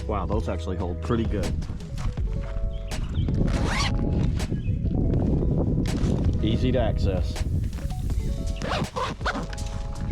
Wow, those actually hold pretty good. Easy to access.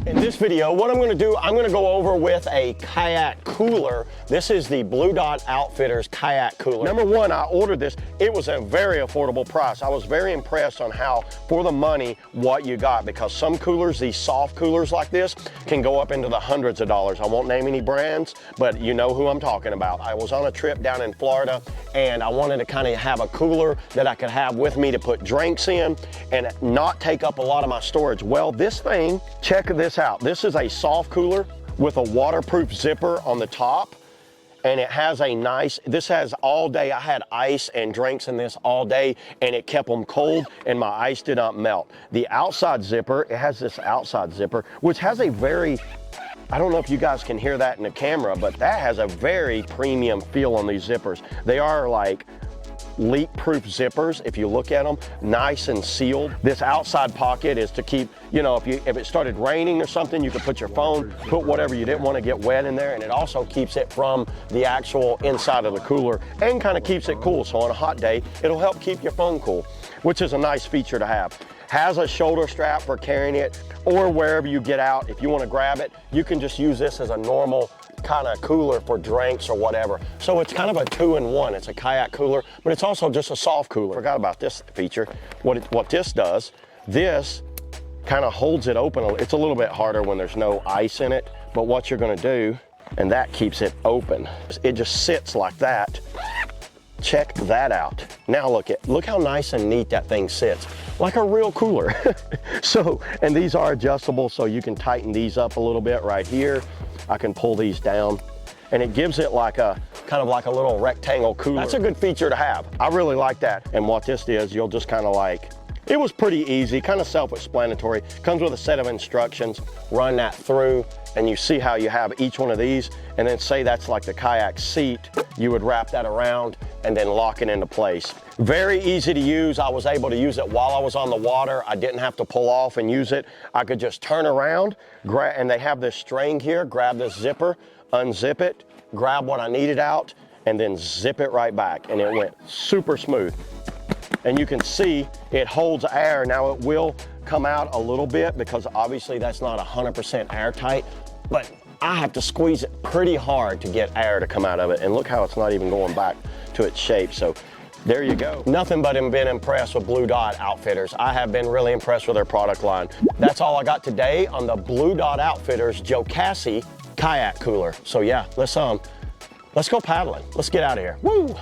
In this video, what I'm gonna do, I'm gonna go over with a kayak cooler. This is the Blue Dot Outfitters kayak cooler. Number one, I ordered this. It was a very affordable price. I was very impressed on how, for the money, what you got, because some coolers, these soft coolers like this, can go up into the hundreds of dollars. I won't name any brands, but you know who I'm talking about. I was on a trip down in Florida, and I wanted to kind of have a cooler that I could have with me to put drinks in and not take up a lot of my storage. Well, this thing, check this out. This is a soft cooler with a waterproof zipper on the top, and it has a nice, this has all day. I had ice and drinks in this all day, and it kept them cold, and my ice did not melt. The outside zipper, it has this outside zipper, which has a very, I don't know if you guys can hear that in the camera, but that has a very premium feel on these zippers. They are like leak-proof zippers. If you look at them, nice and sealed. This outside pocket is to keep, you know, if it started raining or something, you could put your phone, put whatever you didn't want to get wet in there, and it also keeps it from the actual inside of the cooler and kind of keeps it cool. So on a hot day, it'll help keep your phone cool, which is a nice feature to have. Has a shoulder strap for carrying it, or wherever you get out, if you want to grab it, you can just use this as a normal kind of cooler for drinks or whatever. So it's kind of a two-in-one. It's a kayak cooler, but it's also just a soft cooler. Forgot about this feature. What this does, this kind of holds it open. It's a little bit harder when there's no ice in it, but what you're going to do, and that keeps it open. It just sits like that. Check that out. Now look how nice and neat that thing sits, like a real cooler. So, and these are adjustable, so you can tighten these up a little bit right here. I can pull these down, and it gives it like a kind of like a little rectangle cooler. That's a good feature to have. I really like that. And what this is, you'll just kind of like, it was pretty easy, kind of self-explanatory. Comes with a set of instructions. Run that through, and you see how you have each one of these, and then say that's like the kayak seat. You would wrap that around and then lock it into place. Very easy to use. I was able to use it while I was on the water. I didn't have to pull off and use it. I could just turn around, and they have this string here, grab this zipper, unzip it, grab what I needed out, and then zip it right back, and it went super smooth. And you can see it holds air. Now it will come out a little bit because obviously that's not 100% airtight, but I have to squeeze it pretty hard to get air to come out of it. And look how it's not even going back to its shape. So there you go. Nothing but been impressed with Blue Dot Outfitters. I have been really impressed with their product line. That's all I got today on the Blue Dot Outfitters Joe Cassie kayak cooler. So yeah, let's go paddling. Let's get out of here. Woo!